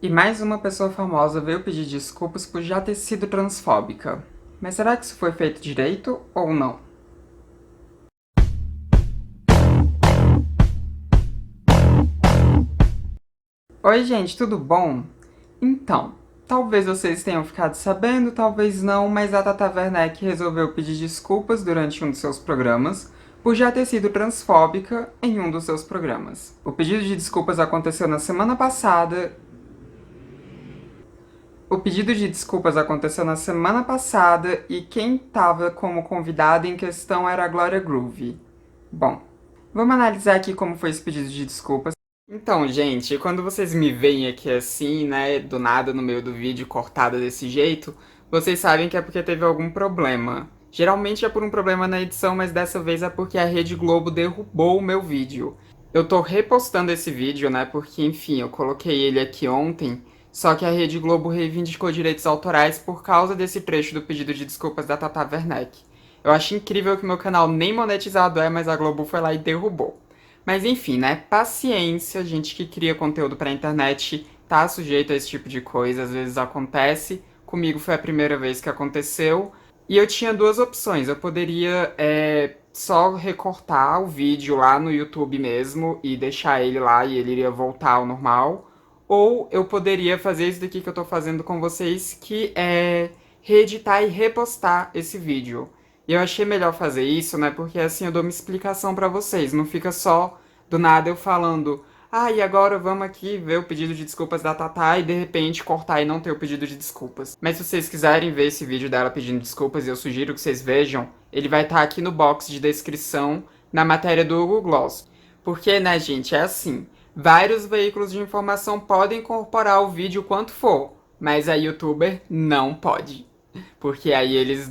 E mais uma pessoa famosa veio pedir desculpas por já ter sido transfóbica. Mas será que isso foi feito direito ou não? Oi, gente, tudo bom? Então, talvez vocês tenham ficado sabendo, talvez não, mas a Tata Werneck resolveu pedir desculpas durante um dos seus programas por já ter sido transfóbica em um dos seus programas. O pedido de desculpas aconteceu na semana passada. O pedido de desculpas aconteceu na semana passada e quem estava como convidada em questão era a Glória Groove. Bom, vamos analisar aqui como foi esse pedido de desculpas. Então, gente, quando vocês me veem aqui assim, né, do nada no meio do vídeo cortada desse jeito, vocês sabem que é porque teve algum problema. Geralmente é por um problema na edição, mas dessa vez é porque a Rede Globo derrubou o meu vídeo. Eu tô repostando esse vídeo, né, porque enfim, eu coloquei ele aqui ontem, só que a Rede Globo reivindicou direitos autorais por causa desse trecho do pedido de desculpas da Tata Werneck. Eu acho incrível que meu canal nem monetizado é, mas a Globo foi lá e derrubou. Mas enfim, né? Paciência, gente que cria conteúdo pra internet tá sujeito a esse tipo de coisa, às vezes acontece. Comigo foi a primeira vez que aconteceu. E eu tinha duas opções. Eu poderia só recortar o vídeo lá no YouTube mesmo e deixar ele lá e ele iria voltar ao normal. Ou eu poderia fazer isso daqui que eu tô fazendo com vocês, que é reeditar e repostar esse vídeo. E eu achei melhor fazer isso, né? Porque assim eu dou uma explicação pra vocês. Não fica só do nada eu falando, e agora vamos aqui ver o pedido de desculpas da Tatá e de repente cortar e não ter o pedido de desculpas. Mas se vocês quiserem ver esse vídeo dela pedindo desculpas, eu sugiro que vocês vejam, ele vai estar aqui no box de descrição na matéria do Google Gloss. Porque, né, gente, é assim. Vários veículos de informação podem incorporar o vídeo quanto for, mas a YouTuber não pode. Porque aí eles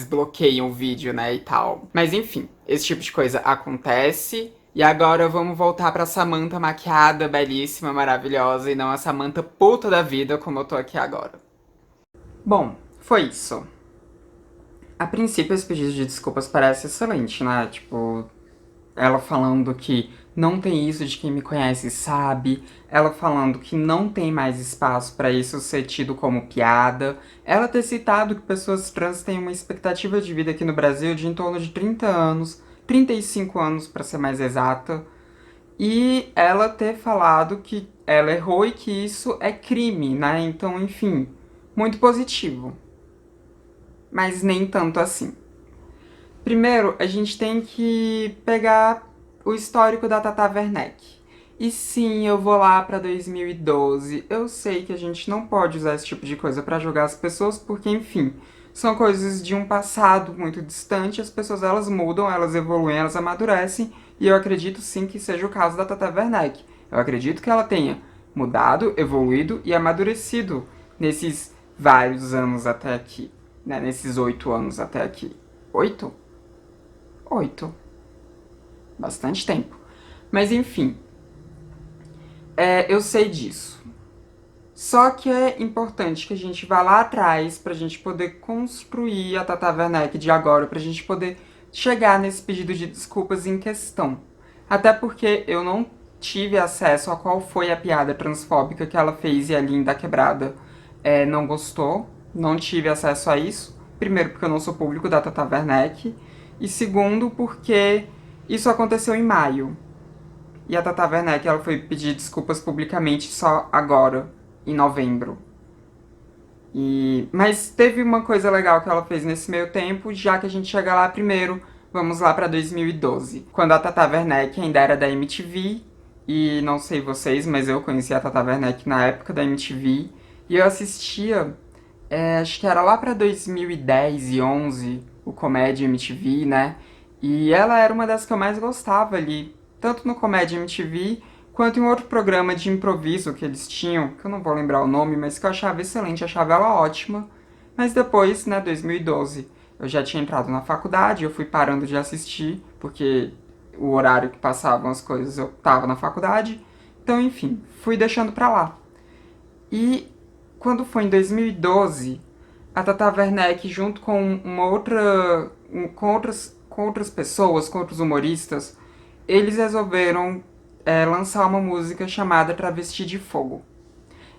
bloqueiam o vídeo, né, e tal. Mas enfim, esse tipo de coisa acontece. E agora vamos voltar pra Samantha maquiada, belíssima, maravilhosa, e não a Samantha puta da vida como eu tô aqui agora. Bom, foi isso. A princípio, esse pedido de desculpas parece excelente, né? Tipo, ela falando que não tem isso de quem me conhece sabe, ela falando que não tem mais espaço para isso ser tido como piada, ela ter citado que pessoas trans têm uma expectativa de vida aqui no Brasil de em torno de 30 anos, 35 anos para ser mais exata, e ela ter falado que ela errou e que isso é crime, né? Então, enfim, muito positivo, mas nem tanto assim. Primeiro, a gente tem que pegar o histórico da Tata Werneck. E sim, eu vou lá pra 2012. Eu sei que a gente não pode usar esse tipo de coisa pra julgar as pessoas, porque, enfim, são coisas de um passado muito distante. As pessoas elas mudam, elas evoluem, elas amadurecem. E eu acredito sim que seja o caso da Tata Werneck. Eu acredito que ela tenha mudado, evoluído e amadurecido nesses vários anos até aqui. Né? Nesses 8 anos até aqui. 8? 8. Bastante tempo. Mas enfim, eu sei disso. Só que é importante que a gente vá lá atrás pra gente poder construir a Tata Werneck de agora, pra gente poder chegar nesse pedido de desculpas em questão. Até porque eu não tive acesso a qual foi a piada transfóbica que ela fez e a Linda Quebrada não gostou. Não tive acesso a isso. Primeiro, porque eu não sou público da Tata Werneck. E segundo, porque isso aconteceu em maio. E a Tata Werneck ela foi pedir desculpas publicamente só agora, em novembro. Mas teve uma coisa legal que ela fez nesse meio tempo, já que a gente chega lá primeiro, vamos lá pra 2012. Quando a Tata Werneck ainda era da MTV, e não sei vocês, mas eu conheci a Tata Werneck na época da MTV, e eu assistia, acho que era lá pra 2010 e 11, o Comédia MTV, né? E ela era uma das que eu mais gostava ali, tanto no Comédia MTV quanto em outro programa de improviso que eles tinham, que eu não vou lembrar o nome, mas que eu achava excelente, achava ela ótima. Mas depois, né, 2012, eu já tinha entrado na faculdade, eu fui parando de assistir, porque o horário que passavam as coisas eu tava na faculdade. Então, enfim, fui deixando pra lá. E quando foi em 2012, a Tata Werneck, junto com uma outra. Com outras pessoas, com outros humoristas, eles resolveram lançar uma música chamada Travesti de Fogo.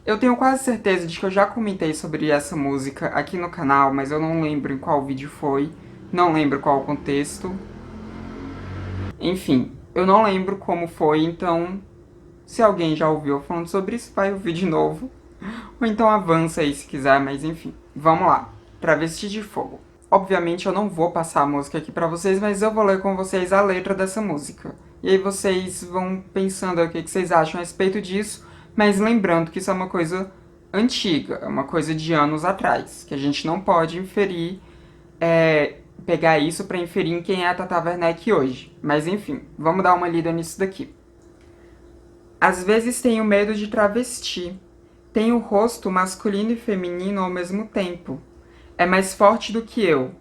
Eu tenho quase certeza de que eu já comentei sobre essa música aqui no canal, mas eu não lembro em qual vídeo foi, não lembro qual o contexto. Enfim, eu não lembro como foi, então se alguém já ouviu eu falando sobre isso, vai ouvir de novo. Ou então avança aí se quiser, mas enfim. Vamos lá. Travesti de Fogo. Obviamente eu não vou passar a música aqui pra vocês, mas eu vou ler com vocês a letra dessa música. E aí vocês vão pensando o que vocês acham a respeito disso, mas lembrando que isso é uma coisa antiga, é uma coisa de anos atrás, que a gente não pode inferir, pegar isso pra inferir em quem é a Tata Werneck hoje. Mas enfim, vamos dar uma lida nisso daqui. Às vezes tenho medo de travesti. Tem o rosto masculino e feminino ao mesmo tempo. É mais forte do que eu.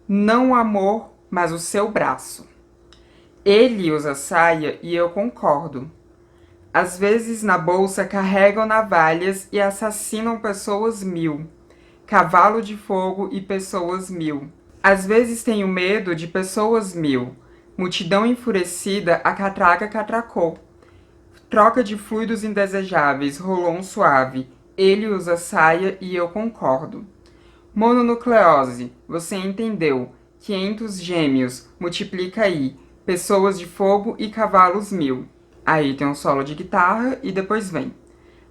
Não o amor, mas o seu braço. Ele usa saia e eu concordo. Às vezes na bolsa carregam navalhas e assassinam pessoas 1000. Cavalo de fogo e pessoas 1000. Às vezes tenho medo de pessoas 1000. Multidão enfurecida, a catraca catracou. Troca de fluidos indesejáveis, rolou um suave. Ele usa saia e eu concordo. Mononucleose, você entendeu. 500 gêmeos, multiplica aí. Pessoas de fogo e cavalos 1000. Aí tem um solo de guitarra e depois vem.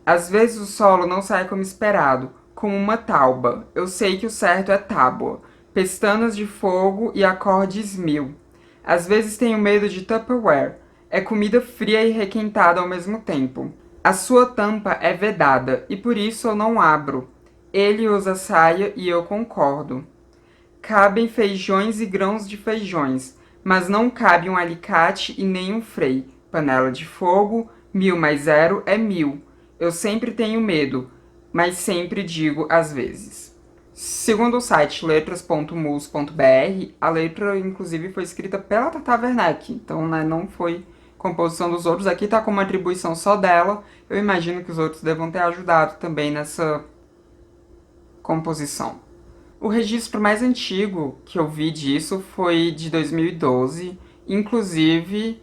Às vezes o solo não sai como esperado, como uma tauba. Eu sei que o certo é tábua. Pestanas de fogo e acordes 1000. Às vezes tenho medo de Tupperware. É comida fria e requentada ao mesmo tempo. A sua tampa é vedada e por isso eu não abro. Ele usa saia e eu concordo. Cabem feijões e grãos de feijões, mas não cabe um alicate e nem um freio. Panela de fogo, 1000 mais 0 é 1000. Eu sempre tenho medo, mas sempre digo às vezes. Segundo o site letras.mus.br, a letra inclusive foi escrita pela Tata Werneck, então não foi composição dos outros. Aqui tá com uma atribuição só dela. Eu imagino que os outros devam ter ajudado também nessa composição. O registro mais antigo que eu vi disso foi de 2012. Inclusive,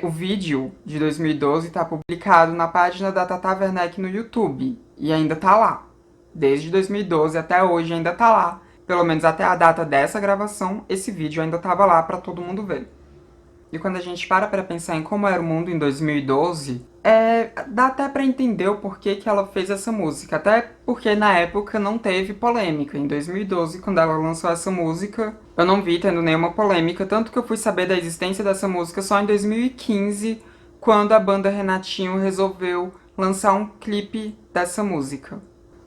o vídeo de 2012 está publicado na página da Tata Werneck no YouTube. E ainda tá lá. Desde 2012 até hoje ainda tá lá. Pelo menos até a data dessa gravação, esse vídeo ainda tava lá para todo mundo ver. E quando a gente para pensar em como era o mundo em 2012, dá até pra entender o porquê que ela fez essa música. Até porque na época não teve polêmica. Em 2012, quando ela lançou essa música, eu não vi tendo nenhuma polêmica. Tanto que eu fui saber da existência dessa música só em 2015, quando a banda Renatinho resolveu lançar um clipe dessa música.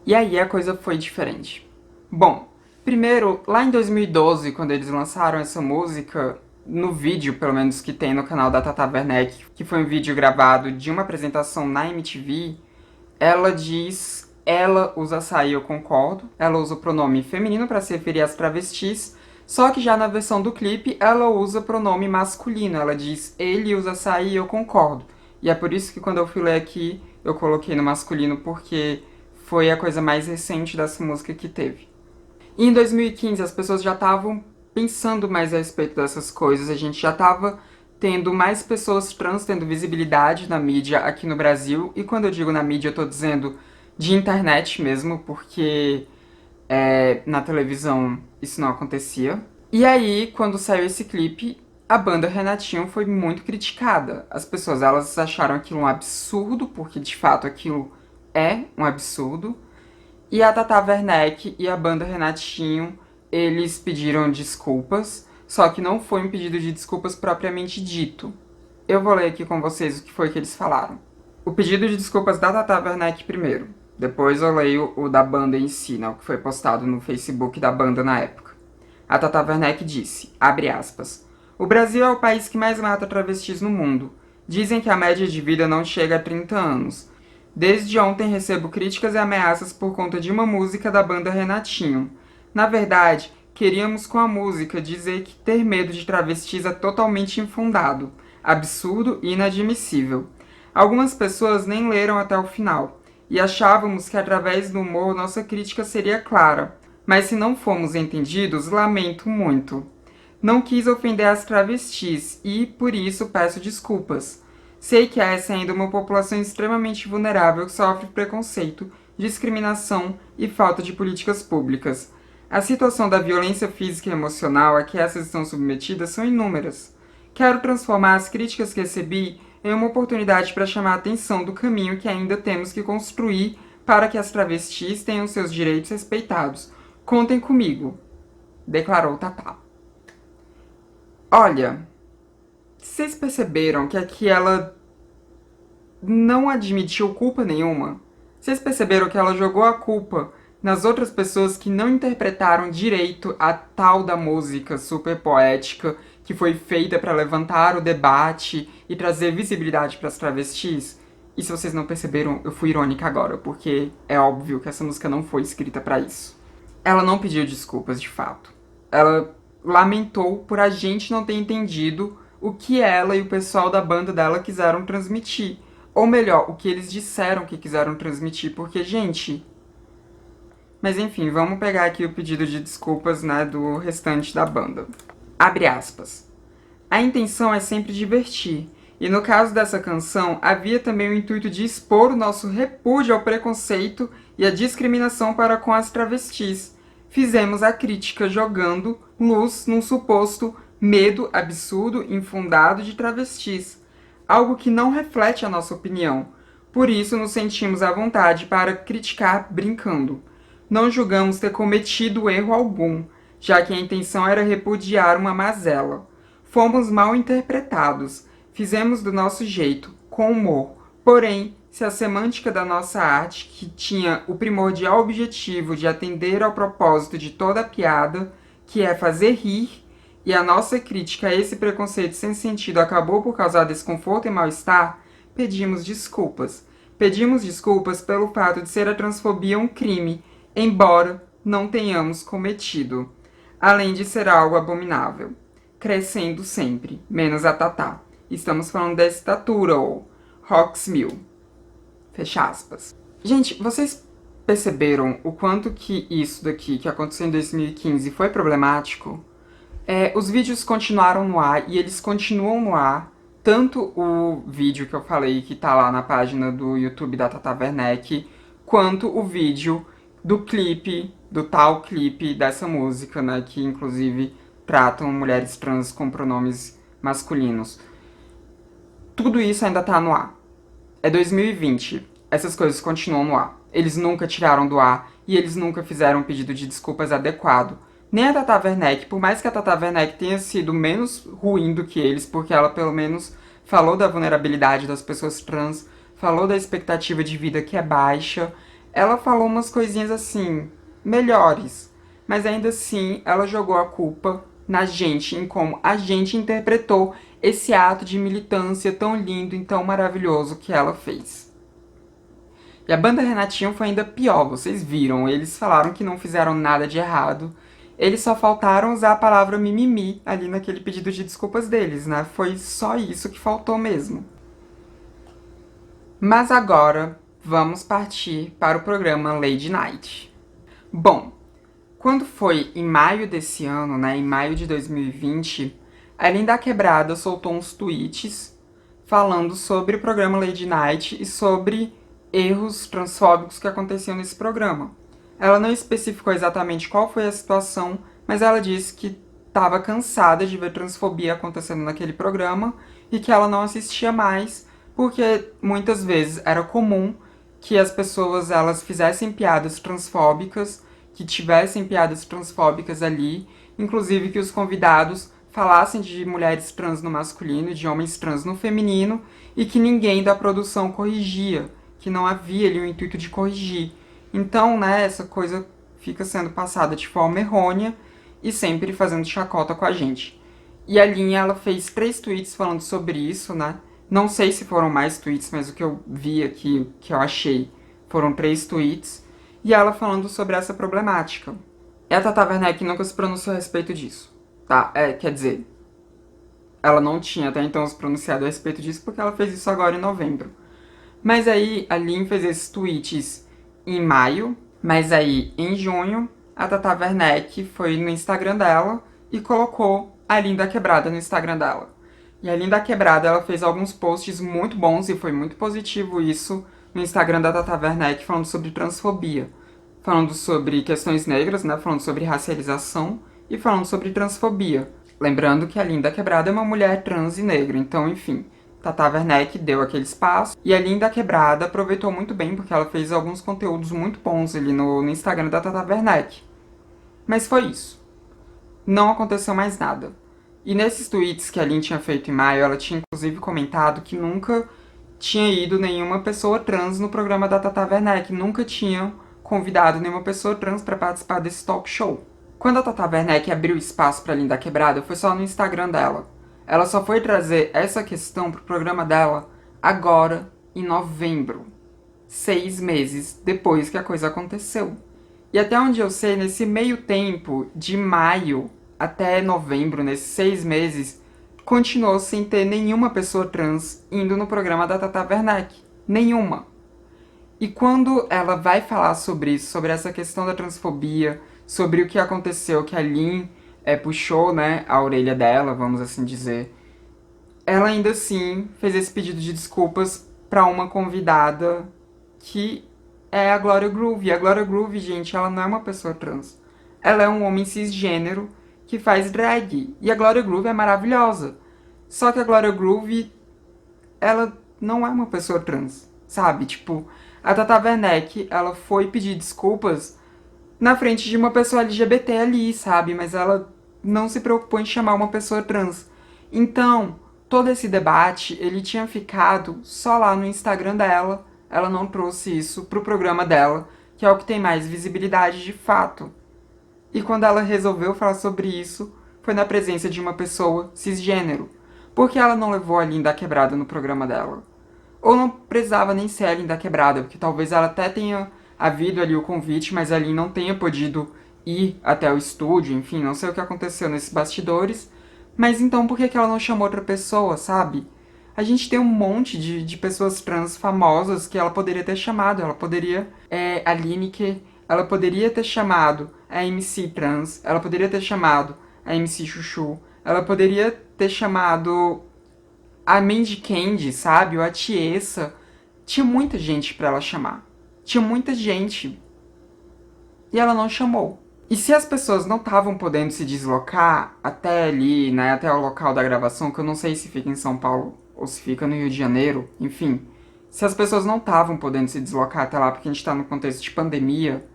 E aí a coisa foi diferente. Bom, primeiro, lá em 2012, quando eles lançaram essa música, no vídeo, pelo menos, que tem no canal da Tata Werneck, que foi um vídeo gravado de uma apresentação na MTV, ela diz, ela usa saia, eu concordo, ela usa o pronome feminino para se referir às travestis, só que já na versão do clipe, ela usa pronome masculino, ela diz, ele usa saia e eu concordo. E é por isso que quando eu fui ler aqui, eu coloquei no masculino, porque foi a coisa mais recente dessa música que teve. E em 2015, as pessoas já estavam pensando mais a respeito dessas coisas, a gente já estava tendo mais pessoas trans tendo visibilidade na mídia aqui no Brasil, e quando eu digo na mídia eu tô dizendo de internet mesmo, porque na televisão isso não acontecia. E aí, quando saiu esse clipe, a banda Renatinho foi muito criticada. As pessoas, elas acharam aquilo um absurdo, porque de fato aquilo é um absurdo. E a Tata Werneck e a banda Renatinho, eles pediram desculpas, só que não foi um pedido de desculpas propriamente dito. Eu vou ler aqui com vocês o que foi que eles falaram. O pedido de desculpas da Tata Werneck primeiro, depois eu leio o da banda em si, né, o que foi postado no Facebook da banda na época. A Tata Werneck disse, abre aspas, o Brasil é o país que mais mata travestis no mundo. Dizem que a média de vida não chega a 30 anos. Desde ontem recebo críticas e ameaças por conta de uma música da banda Renatinho. Na verdade, queríamos com a música dizer que ter medo de travestis é totalmente infundado, absurdo e inadmissível. Algumas pessoas nem leram até o final, e achávamos que através do humor nossa crítica seria clara, mas se não fomos entendidos, lamento muito. Não quis ofender as travestis e, por isso, peço desculpas. Sei que essa é ainda uma população extremamente vulnerável que sofre preconceito, discriminação e falta de políticas públicas. A situação da violência física e emocional a que essas estão submetidas são inúmeras. Quero transformar as críticas que recebi em uma oportunidade para chamar a atenção do caminho que ainda temos que construir para que as travestis tenham seus direitos respeitados. Contem comigo, declarou Tatá. Olha, vocês perceberam que aqui ela não admitiu culpa nenhuma? Vocês perceberam que ela jogou a culpa nas outras pessoas que não interpretaram direito a tal da música super poética que foi feita para levantar o debate e trazer visibilidade para as travestis? E se vocês não perceberam, eu fui irônica agora, porque é óbvio que essa música não foi escrita para isso. Ela não pediu desculpas de fato. Ela lamentou por a gente não ter entendido o que ela e o pessoal da banda dela quiseram transmitir. Ou melhor, o que eles disseram que quiseram transmitir, porque, gente... Mas enfim, vamos pegar aqui o pedido de desculpas, né, do restante da banda. Abre aspas. A intenção é sempre divertir, e no caso dessa canção, havia também o intuito de expor o nosso repúdio ao preconceito e à discriminação para com as travestis. Fizemos a crítica jogando luz num suposto medo absurdo, infundado de travestis, algo que não reflete a nossa opinião. Por isso nos sentimos à vontade para criticar brincando. Não julgamos ter cometido erro algum, já que a intenção era repudiar uma mazela. Fomos mal interpretados, fizemos do nosso jeito, com humor. Porém, se a semântica da nossa arte, que tinha o primordial objetivo de atender ao propósito de toda a piada, que é fazer rir, e a nossa crítica a esse preconceito sem sentido acabou por causar desconforto e mal-estar, pedimos desculpas. Pedimos desculpas pelo fato de ser a transfobia um crime, embora não tenhamos cometido, além de ser algo abominável. Crescendo sempre, menos a Tatá. Estamos falando da estatura, ou Roxmill. Fecha aspas. Gente, vocês perceberam o quanto que isso daqui, que aconteceu em 2015, foi problemático? Os vídeos continuaram no ar e eles continuam no ar. Tanto o vídeo que eu falei que tá lá na página do YouTube da Tata Werneck, quanto o vídeo do clipe, do tal clipe dessa música, né, que inclusive tratam mulheres trans com pronomes masculinos. Tudo isso ainda tá no ar. É 2020, essas coisas continuam no ar. Eles nunca tiraram do ar e eles nunca fizeram um pedido de desculpas adequado. Nem a Tata Werneck, por mais que a Tata Werneck tenha sido menos ruim do que eles, porque ela pelo menos falou da vulnerabilidade das pessoas trans, falou da expectativa de vida que é baixa, ela falou umas coisinhas assim, melhores. Mas ainda assim, ela jogou a culpa na gente, em como a gente interpretou esse ato de militância tão lindo e tão maravilhoso que ela fez. E a banda Renatinho foi ainda pior, vocês viram, eles falaram que não fizeram nada de errado, eles só faltaram usar a palavra mimimi ali naquele pedido de desculpas deles, né? Foi só isso que faltou mesmo. Mas agora, vamos partir para o programa Lady Night. Bom, quando foi em maio desse ano, né, em maio de 2020, a Linda Quebrada soltou uns tweets falando sobre o programa Lady Night e sobre erros transfóbicos que aconteciam nesse programa. Ela não especificou exatamente qual foi a situação, mas ela disse que estava cansada de ver transfobia acontecendo naquele programa e que ela não assistia mais, porque muitas vezes era comum que as pessoas elas fizessem piadas transfóbicas, que tivessem piadas transfóbicas ali, inclusive que os convidados falassem de mulheres trans no masculino e de homens trans no feminino, e que ninguém da produção corrigia, que não havia ali o intuito de corrigir. Então, né, essa coisa fica sendo passada de forma errônea e sempre fazendo chacota com a gente. E a Linha, ela fez 3 tweets falando sobre isso, né? Não sei se foram mais tweets, mas o que eu vi aqui, que eu achei, foram 3 tweets. E ela falando sobre essa problemática. E a Tata Werneck nunca se pronunciou a respeito disso, tá? Quer dizer, ela não tinha até então se pronunciado a respeito disso porque ela fez isso agora em novembro. Mas aí a Lin fez esses tweets em maio, mas aí em junho a Tata Werneck foi no Instagram dela e colocou a Linda Quebrada no Instagram dela. E a Linda Quebrada, ela fez alguns posts muito bons e foi muito positivo isso no Instagram da Tata Werneck, falando sobre transfobia, falando sobre questões negras, né, falando sobre racialização e falando sobre transfobia. Lembrando que a Linda Quebrada é uma mulher trans e negra, então, enfim, Tata Werneck deu aquele espaço. E a Linda Quebrada aproveitou muito bem, porque ela fez alguns conteúdos muito bons ali no Instagram da Tata Werneck. Mas foi isso. Não aconteceu mais nada. E nesses tweets que a Lin tinha feito em maio, ela tinha inclusive comentado que nunca tinha ido nenhuma pessoa trans no programa da Tata Werneck, nunca tinham convidado nenhuma pessoa trans para participar desse talk show. Quando a Tata Werneck abriu espaço para a Linda Quebrada, foi só no Instagram dela. Ela só foi trazer essa questão pro programa dela agora, em novembro. 6 meses depois que a coisa aconteceu. E até onde eu sei, nesse meio tempo, de maio até novembro, nesses 6 meses, continuou sem ter nenhuma pessoa trans indo no programa da Tata Werneck. Nenhuma. E quando ela vai falar sobre isso, sobre essa questão da transfobia, sobre o que aconteceu, que a Lin puxou, né, a orelha dela, vamos assim dizer, ela ainda assim fez esse pedido de desculpas para uma convidada que é a Gloria Groove. E a Gloria Groove, gente, ela não é uma pessoa trans. Ela é um homem cisgênero que faz drag. E a Gloria Groove é maravilhosa. Só que a Gloria Groove, ela não é uma pessoa trans, sabe? Tipo, a Tata Werneck, ela foi pedir desculpas na frente de uma pessoa LGBT ali, sabe? Mas ela não se preocupou em chamar uma pessoa trans. Então, todo esse debate, ele tinha ficado só lá no Instagram dela. Ela não trouxe isso pro programa dela, que é o que tem mais visibilidade de fato. E quando ela resolveu falar sobre isso, foi na presença de uma pessoa cisgênero. Por que ela não levou a Linda Quebrada no programa dela? Ou não precisava nem ser a Linda Quebrada, porque talvez ela até tenha havido ali o convite, mas a Lin não tenha podido ir até o estúdio, enfim, não sei o que aconteceu nesses bastidores. Mas então por que ela não chamou outra pessoa, sabe? A gente tem um monte de pessoas trans famosas que ela poderia ter chamado. Ela poderia, a Lineker, ela poderia ter chamado a MC trans, ela poderia ter chamado a MC Chuchu, ela poderia ter chamado a Mandy Candy, sabe? Ou a Tiesa. Tinha muita gente pra ela chamar. Tinha muita gente. E ela não chamou. E se as pessoas não estavam podendo se deslocar até ali, né, até o local da gravação, que eu não sei se fica em São Paulo ou se fica no Rio de Janeiro, enfim. Se as pessoas não estavam podendo se deslocar até lá porque a gente tá no contexto de pandemia,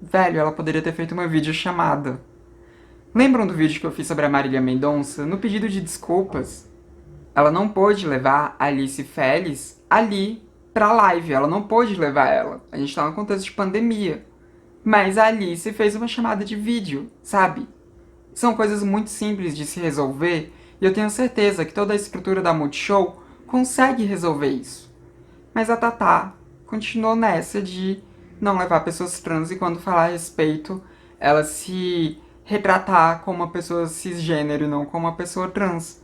velho, ela poderia ter feito uma videochamada. Lembram do vídeo que eu fiz sobre a Marília Mendonça? No pedido de desculpas, ela não pôde levar a Alice Félix ali pra live, ela não pôde levar ela. A gente tá no contexto de pandemia. Mas a Alice fez uma chamada de vídeo, sabe? São coisas muito simples de se resolver e eu tenho certeza que toda a estrutura da Multishow consegue resolver isso. Mas a Tatá continuou nessa de não levar pessoas trans e quando falar a respeito, ela se retratar como uma pessoa cisgênero e não como uma pessoa trans.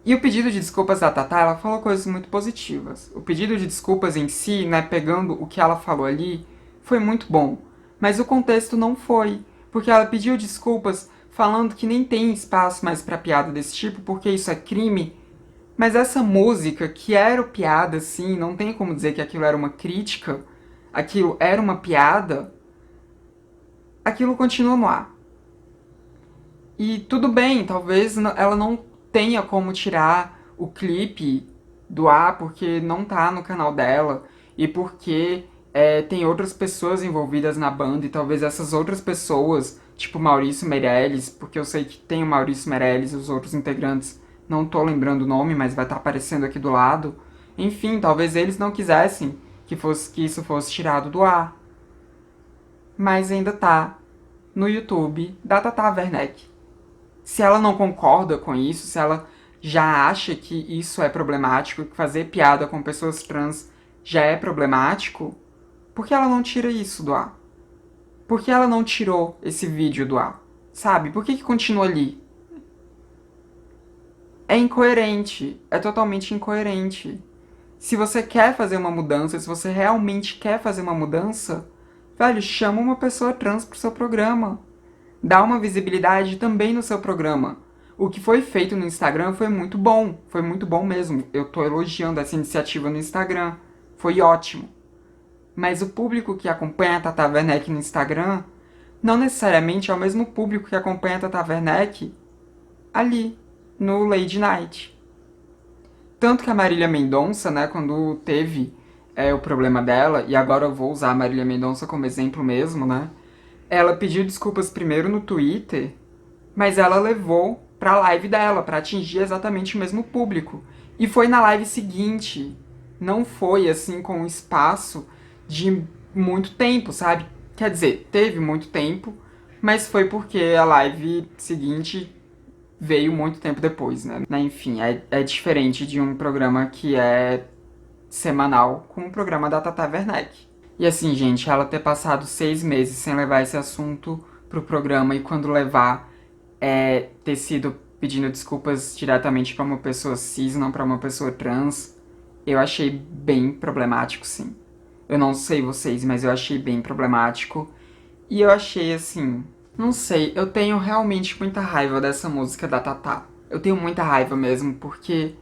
E o pedido de desculpas da Tatá, ela falou coisas muito positivas. O pedido de desculpas em si, né, pegando o que ela falou ali, foi muito bom. Mas o contexto não foi, porque ela pediu desculpas falando que nem tem espaço mais pra piada desse tipo, porque isso é crime. Mas essa música, que era piada, sim, não tem como dizer que aquilo era uma crítica, aquilo era uma piada, aquilo continua no ar. E tudo bem, talvez ela não tenha como tirar o clipe do ar, porque não tá no canal dela, e porque tem outras pessoas envolvidas na banda, e talvez essas outras pessoas, tipo Maurício Meirelles, porque eu sei que tem o Maurício Meirelles e os outros integrantes, não tô lembrando o nome, mas vai estar aparecendo aqui do lado. Enfim, talvez eles não quisessem que isso fosse tirado do ar. Mas ainda tá no YouTube da Tata Werneck. Se ela não concorda com isso, se ela já acha que isso é problemático, que fazer piada com pessoas trans já é problemático, por que ela não tira isso do ar? Por que ela não tirou esse vídeo do ar? Sabe? Por que continua ali? É incoerente. É totalmente incoerente. Se você quer fazer uma mudança, se você realmente quer fazer uma mudança, velho, chama uma pessoa trans pro seu programa. Dá uma visibilidade também no seu programa. O que foi feito no Instagram foi muito bom mesmo. Eu tô elogiando essa iniciativa no Instagram, foi ótimo. Mas o público que acompanha a Tata Werneck no Instagram não necessariamente é o mesmo público que acompanha a Tata Werneck ali, no Lady Night. Tanto que a Marília Mendonça, né, quando teve o problema dela, e agora eu vou usar a Marília Mendonça como exemplo mesmo, né, ela pediu desculpas primeiro no Twitter, mas ela levou pra live dela, pra atingir exatamente o mesmo público. E foi na live seguinte, não foi assim com um espaço de muito tempo, sabe? Quer dizer, teve muito tempo, mas foi porque a live seguinte veio muito tempo depois, né? Enfim, é diferente de um programa que é semanal com o programa da Tata Werneck. E assim, gente, ela ter passado 6 meses sem levar esse assunto pro programa e quando levar, ter sido pedindo desculpas diretamente pra uma pessoa cis, não pra uma pessoa trans, eu achei bem problemático, sim. Eu não sei vocês, mas eu achei bem problemático. E eu achei assim, não sei, eu tenho realmente muita raiva dessa música da Tatá. Eu tenho muita raiva mesmo, porque,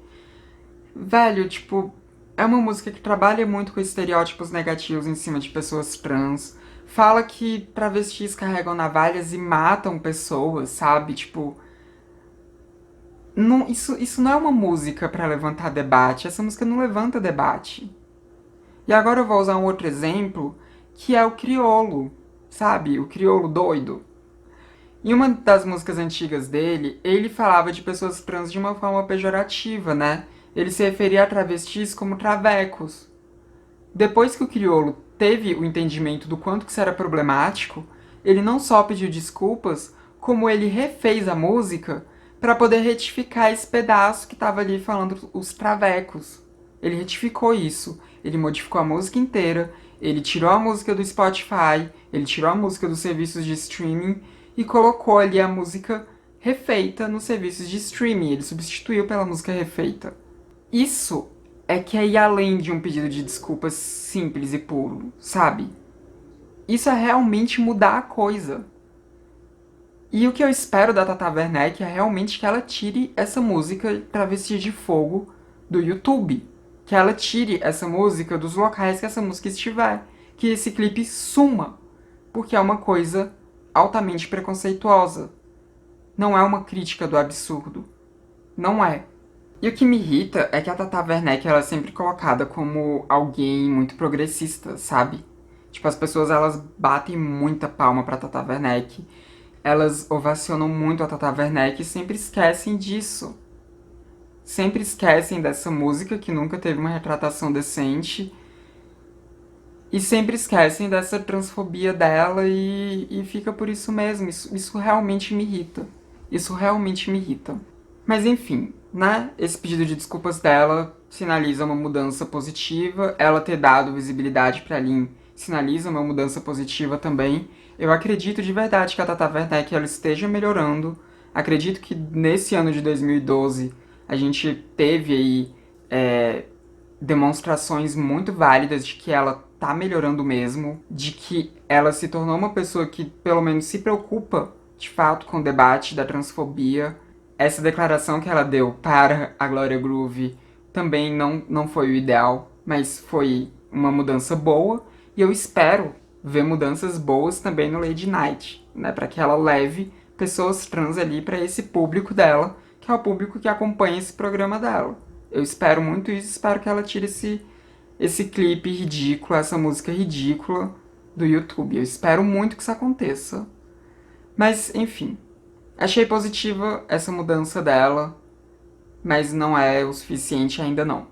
velho, tipo, é uma música que trabalha muito com estereótipos negativos em cima de pessoas trans. Fala que travestis carregam navalhas e matam pessoas, sabe? Tipo, não, isso não é uma música pra levantar debate. Essa música não levanta debate. E agora eu vou usar um outro exemplo, que é o Criolo, sabe? O Criolo doido. Em uma das músicas antigas dele, ele falava de pessoas trans de uma forma pejorativa, né? Ele se referia a travestis como travecos. Depois que o Criolo teve o entendimento do quanto que isso era problemático, ele não só pediu desculpas, como ele refez a música para poder retificar esse pedaço que estava ali falando os travecos. Ele retificou isso, ele modificou a música inteira, ele tirou a música do Spotify, ele tirou a música dos serviços de streaming e colocou ali a música refeita nos serviços de streaming. Ele substituiu pela música refeita. Isso é que é ir além de um pedido de desculpas simples e puro, sabe? Isso é realmente mudar a coisa. E o que eu espero da Tata Werneck é realmente que ela tire essa música Travesti de Fogo do YouTube. Que ela tire essa música dos locais que essa música estiver. Que esse clipe suma. Porque é uma coisa altamente preconceituosa. Não é uma crítica do absurdo. Não é. E o que me irrita é que a Tata Werneck ela é sempre colocada como alguém muito progressista, sabe? Tipo, as pessoas elas batem muita palma pra Tata Werneck, elas ovacionam muito a Tata Werneck e sempre esquecem disso. Sempre esquecem dessa música que nunca teve uma retratação decente e sempre esquecem dessa transfobia dela e fica por isso mesmo. Isso realmente me irrita. Isso realmente me irrita. Mas enfim, né? Esse pedido de desculpas dela sinaliza uma mudança positiva. Ela ter dado visibilidade pra Lin sinaliza uma mudança positiva também. Eu acredito de verdade que a Tata Werneck ela esteja melhorando. Acredito que nesse ano de 2012 a gente teve aí demonstrações muito válidas de que ela tá melhorando mesmo, de que ela se tornou uma pessoa que pelo menos se preocupa de fato com o debate da transfobia. Essa declaração que ela deu para a Glória Groove também não foi o ideal, mas foi uma mudança boa e eu espero ver mudanças boas também no Lady Night, né, para que ela leve pessoas trans ali para esse público dela, que é o público que acompanha esse programa dela. Eu espero muito isso, espero que ela tire esse clipe ridículo, essa música ridícula do YouTube. Eu espero muito que isso aconteça. Mas, enfim, achei positiva essa mudança dela, mas não é o suficiente ainda não.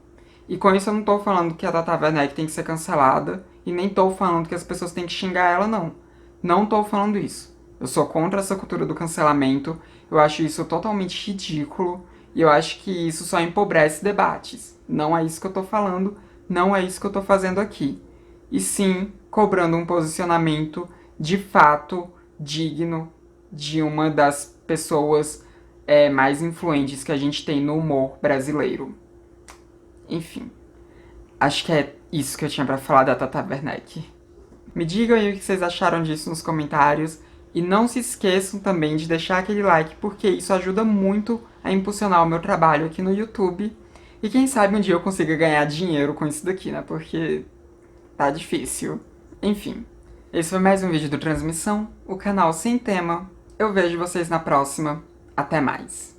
E com isso eu não tô falando que a Tata Werneck tem que ser cancelada, e nem tô falando que as pessoas têm que xingar ela, não. Não tô falando isso. Eu sou contra essa cultura do cancelamento, eu acho isso totalmente ridículo, e eu acho que isso só empobrece debates. Não é isso que eu tô falando, não é isso que eu tô fazendo aqui. E sim, cobrando um posicionamento de fato digno de uma das pessoas mais influentes que a gente tem no humor brasileiro. Enfim, acho que é isso que eu tinha pra falar da Tata Werneck. Me digam aí o que vocês acharam disso nos comentários E não se esqueçam também de deixar aquele like, porque isso ajuda muito a impulsionar o meu trabalho aqui no YouTube. E quem sabe um dia eu consiga ganhar dinheiro com isso daqui, né? Porque tá difícil. Enfim, esse foi mais um vídeo do Transmissão, o canal sem tema. Eu vejo vocês na próxima. Até mais.